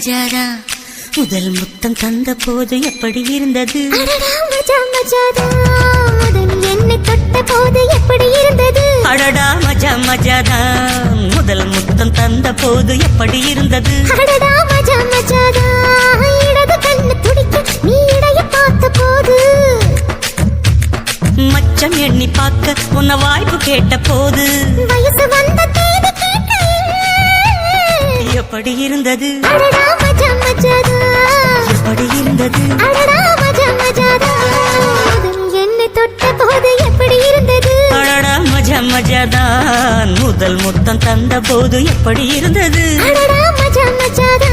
மஜாதா முதல் முத்தம் தந்த போது எப்படி இருந்தது? மஜா மஜாதா முதல் என்னை தொட்ட போது எப்படி இருந்தது? அடடா மஜா மஜாதா முதல் முத்தம் தந்த போது எப்படி இருந்தது? அடடா மஜா மஜாதா இடது கண்ணு துடிக்க நீ இடைய பார்த்த போது, மச்சம் எண்ணி பார்க்க உன்ன வாய்ப்பு கேட்ட போது, வயசு வந்த தேதி எப்படி இருந்தது? அடடா மஜா மஜாதா எப்படி இருந்தது? அடடா மஜா மஜாதா முதல் என்னை தொட்ட போது எப்படி இருந்தது? அடடா மஜா மஜாதான் முதல் முத்தம் தந்த போது எப்படி இருந்தது? அடடா மஜா மஜாதா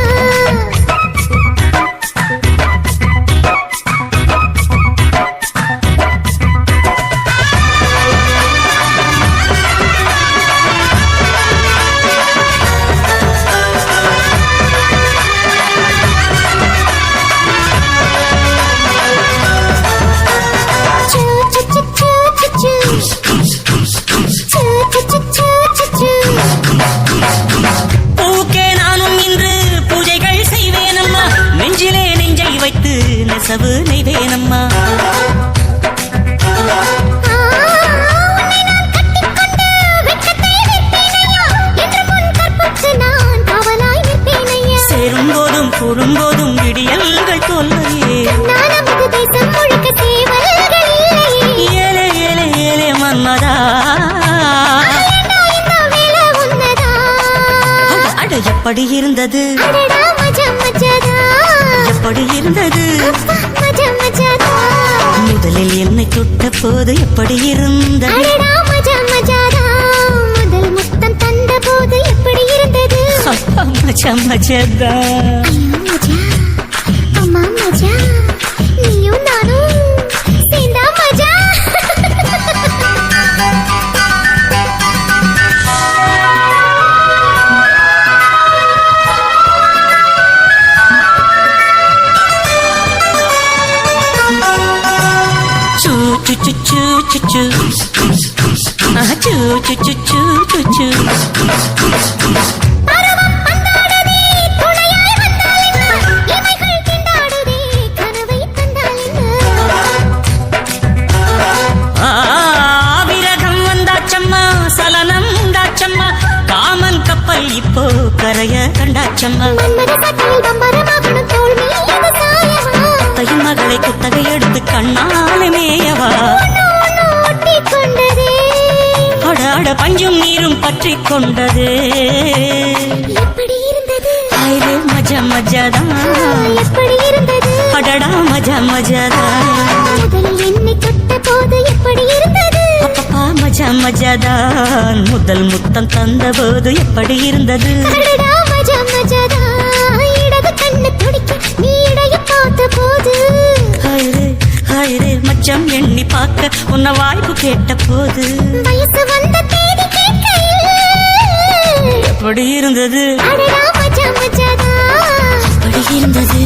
பூக்கே நானும் இன்று பூஜைகள் செய்வேனம்மா, நெஞ்சிலே நெஞ்சை வைத்து நெசவு நெய்வேனம்மா. சேரும் போதும் கூடும் போதும் விடியல்கள் தொல்லையே, ஏலே ஏலே ஏலே மன்மதா. அட எப்படி இருந்தது? எப்படி இருந்தது? முதலில் என்னை தொட்ட போது எப்படி இருந்தது? முதல் முத்தம் தந்த போது எப்படி இருந்தது? மஜா மஜாதா அம்மா மஜா நீயும் நானும் சேர்ந்தா மஜா. சூ சு சு சு சு சு சூ சு சு சு சு சு. விரகம் வந்தாச்சம்மா, சலனம் உண்டாச்சம்மா, காமன் கப்பல் இப்போ கரைய கண்டாச்சம்மா. தையும் மகளை குத்தகை எடுத்து கண்ணாலே மேயவா, அட பஞ்சும் நீரும் பற்றி கொண்டது. ஐரே மஜா மஜாதா எப்படி இருந்தது? அடடா மஜா மஜாதா முதல் என்னை தொட்ட போது எப்படி இருந்தது? அப்பப்பா மஜா மஜாதான் முதல் முத்தம் தந்த போது எப்படி இருந்தது? அடடா மஜா மஜாதா இடது கண்ணு துடிக்க நீ இடைய பார்த்த போது, ஹைரே ஹைரே மச்சம் எண்ணி பார்க்க உன்ன வாய்ப்பு கேட்ட போது, வயசு வந்த தேதி எப்படி இருந்தது? அடடா மஜா மஜாதா எப்படி இருந்தது?